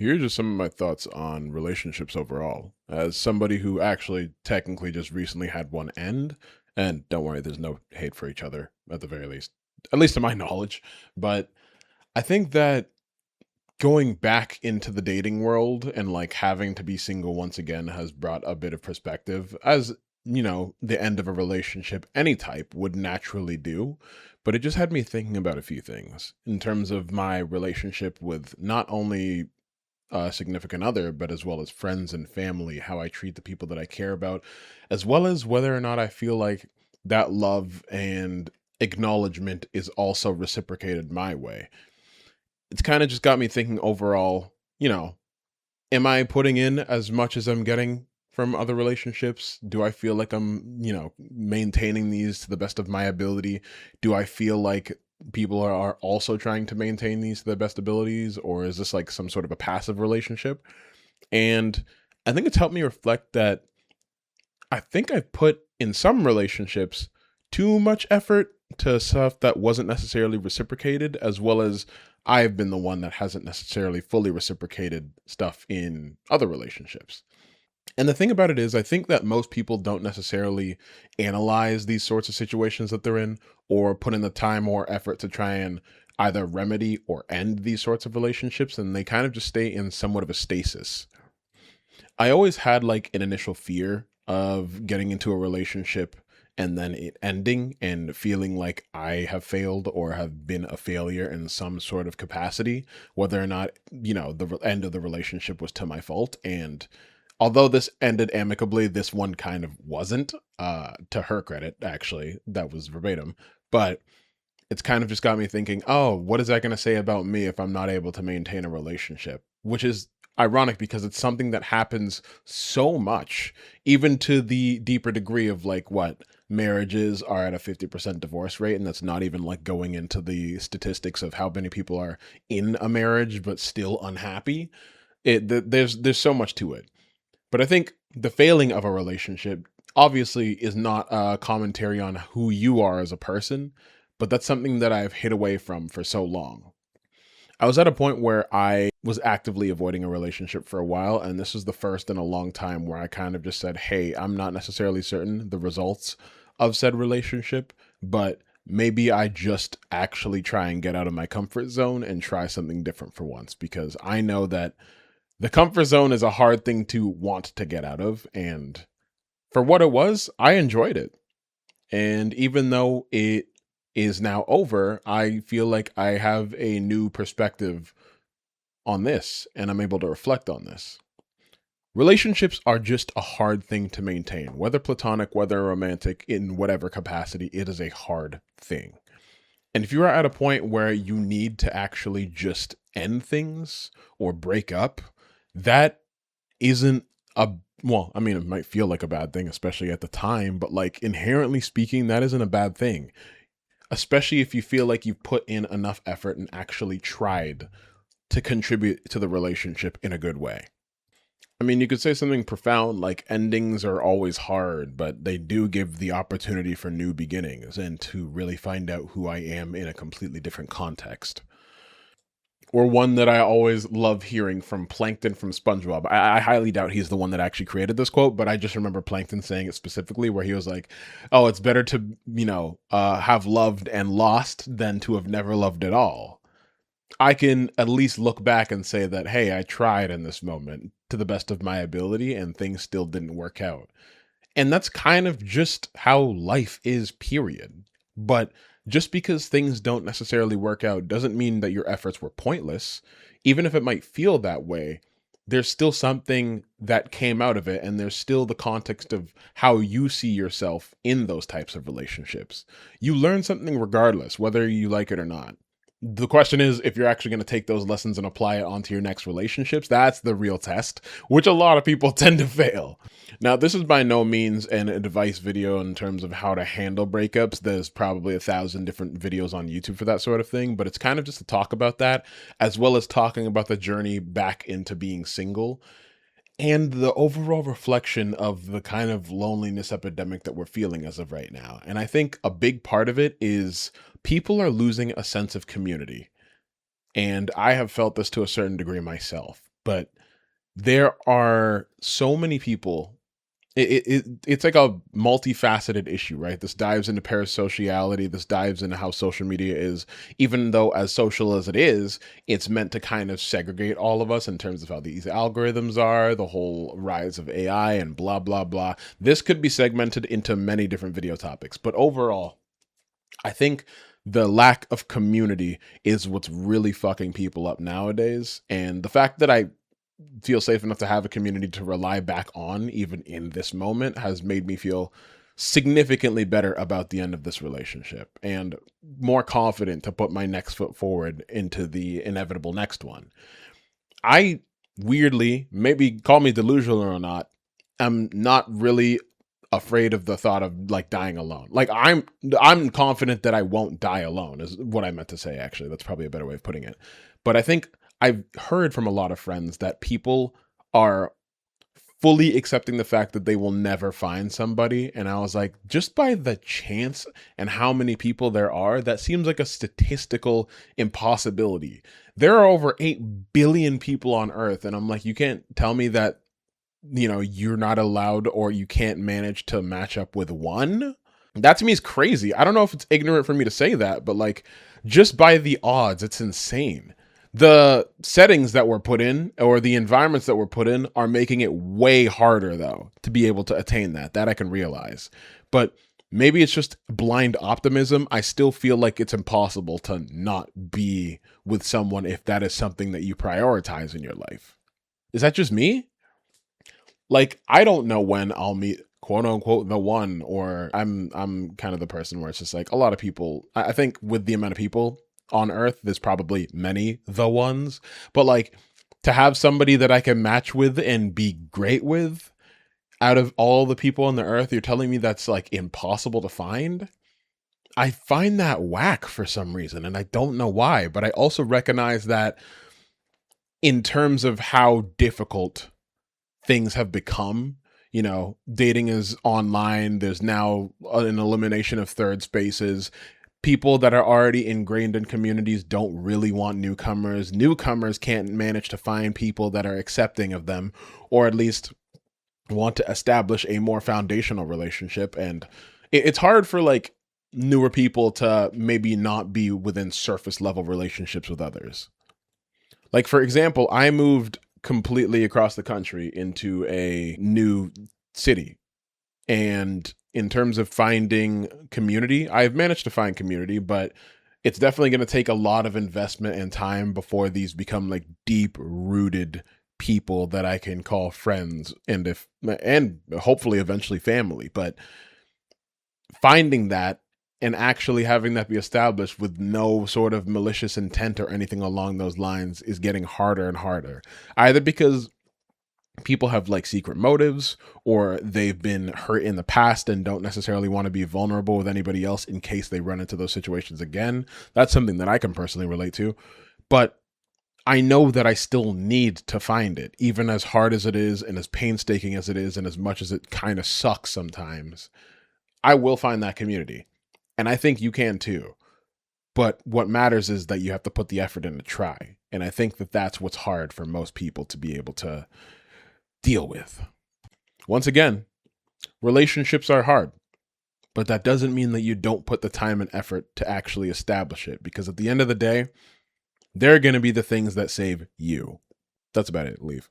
Here are just some of my thoughts on relationships overall. As somebody who actually technically just recently had one end, and don't worry, there's no hate for each other at the very least, at least to my knowledge. But I think that going back into the dating world and like having to be single once again has brought a bit of perspective, as the end of a relationship, any type, would naturally do. But it just had me thinking about a few things in terms of my relationship with not only significant other, but as well as friends and family, how I treat the people that I care about, as well as whether or not I feel like that love and acknowledgement is also reciprocated my way. It's kind of just got me thinking overall, am I putting in as much as I'm getting from other relationships? Do I feel like I'm, maintaining these to the best of my ability? Do I feel like people are also trying to maintain these to their best abilities? Or is this like some sort of a passive relationship? And I think it's helped me reflect that I think I've put in some relationships too much effort to stuff that wasn't necessarily reciprocated, as well as I've been the one that hasn't necessarily fully reciprocated stuff in other relationships. And the thing about it is, I think that most people don't necessarily analyze these sorts of situations that they're in or put in the time or effort to try and either remedy or end these sorts of relationships. And they kind of just stay in somewhat of a stasis. I always had like an initial fear of getting into a relationship and then it ending and feeling like I have failed or have been a failure in some sort of capacity, whether or not, the end of the relationship was to my fault. And although this ended amicably, this one kind of wasn't, to her credit, actually, that was verbatim. But it's kind of just got me thinking, oh, what is that going to say about me if I'm not able to maintain a relationship? Which is ironic because it's something that happens so much, even to the deeper degree of like what marriages are at a 50% divorce rate. And that's not even like going into the statistics of how many people are in a marriage but still unhappy. There's so much to it. But I think the failing of a relationship obviously is not a commentary on who you are as a person, but that's something that I've hid away from for so long. I was at a point where I was actively avoiding a relationship for a while, and this was the first in a long time where I kind of just said, hey, I'm not necessarily certain the results of said relationship, but maybe I just actually try and get out of my comfort zone and try something different for once, because I know that the comfort zone is a hard thing to want to get out of. And for what it was, I enjoyed it. And even though it is now over, I feel like I have a new perspective on this and I'm able to reflect on this. Relationships are just a hard thing to maintain, whether platonic, whether romantic, in whatever capacity, it is a hard thing. And if you are at a point where you need to actually just end things or break up, that isn't a well, I mean, it might feel like a bad thing, especially at the time, but like inherently speaking, that isn't a bad thing, especially if you feel like you've put in enough effort and actually tried to contribute to the relationship in a good way. I mean, you could say something profound like endings are always hard, but they do give the opportunity for new beginnings and to really find out who I am in a completely different context. Or one that I always love hearing from Plankton from SpongeBob. I highly doubt he's the one that actually created this quote, but I just remember Plankton saying it specifically, where he was like, "Oh, it's better to have loved and lost than to have never loved at all." I can at least look back and say that, hey, I tried in this moment to the best of my ability, and things still didn't work out. And that's kind of just how life is, period. But just because things don't necessarily work out doesn't mean that your efforts were pointless. Even if it might feel that way, there's still something that came out of it, and there's still the context of how you see yourself in those types of relationships. You learn something regardless, whether you like it or not. The question is if you're actually going to take those lessons and apply it onto your next relationships. That's the real test, which a lot of people tend to fail. Now, this is by no means an advice video in terms of how to handle breakups. There's probably 1,000 different videos on YouTube for that sort of thing, but it's kind of just to talk about that, as well as talking about the journey back into being single and the overall reflection of the kind of loneliness epidemic that we're feeling as of right now. And I think a big part of it is people are losing a sense of community. And I have felt this to a certain degree myself. but there are so many people. It's like a multifaceted issue, right? This dives into parasociality. This dives into how social media is, even though as social as it is, it's meant to kind of segregate all of us in terms of how these algorithms are, the whole rise of AI and blah, blah, blah. This could be segmented into many different video topics. But overall, I think the lack of community is what's really fucking people up nowadays. And the fact that I feel safe enough to have a community to rely back on, even in this moment, has made me feel significantly better about the end of this relationship and more confident to put my next foot forward into the inevitable next one. I weirdly, maybe call me delusional or not, I'm not really afraid of the thought of like dying alone. Like I'm confident that I won't die alone is what I meant to say, actually. That's probably a better way of putting it. But I think I've heard from a lot of friends that people are fully accepting the fact that they will never find somebody. And I was like, just by the chance and how many people there are, that seems like a statistical impossibility. There are over 8 billion people on Earth. And I'm like, you can't tell me that, you're not allowed or you can't manage to match up with one. That to me is crazy. I don't know if it's ignorant for me to say that, but like just by the odds, it's insane. The settings that were put in or the environments that were put in are making it way harder though to be able to attain that I can realize. But maybe it's just blind optimism. I still feel like it's impossible to not be with someone if that is something that you prioritize in your life. Is that just me? Like, I don't know when I'll meet quote unquote the one, or I'm kind of the person where it's just like a lot of people. I think with the amount of people on Earth, there's probably many the ones, but like to have somebody that I can match with and be great with out of all the people on the Earth, you're telling me that's like impossible to find? I find that whack for some reason, and I don't know why, but I also recognize that in terms of how difficult things have become, dating is online. There's now an elimination of third spaces. People that are already ingrained in communities don't really want newcomers. Newcomers can't manage to find people that are accepting of them, or at least want to establish a more foundational relationship. And it's hard for like newer people to maybe not be within surface level relationships with others. Like, for example, I moved completely across the country into a new city. And in terms of finding community, I've managed to find community, but it's definitely going to take a lot of investment and time before these become like deep rooted people that I can call friends and hopefully eventually family. But finding that and actually having that be established with no sort of malicious intent or anything along those lines is getting harder and harder. Either because people have like secret motives, or they've been hurt in the past and don't necessarily want to be vulnerable with anybody else in case they run into those situations again. That's something that I can personally relate to. But I know that I still need to find it, even as hard as it is and as painstaking as it is and as much as it kind of sucks sometimes. I will find that community. And I think you can too. But what matters is that you have to put the effort in to try. And I think that that's what's hard for most people to be able to deal with. Once again, relationships are hard, but that doesn't mean that you don't put the time and effort to actually establish it, because at the end of the day, they're going to be the things that save you. That's about it. Leave.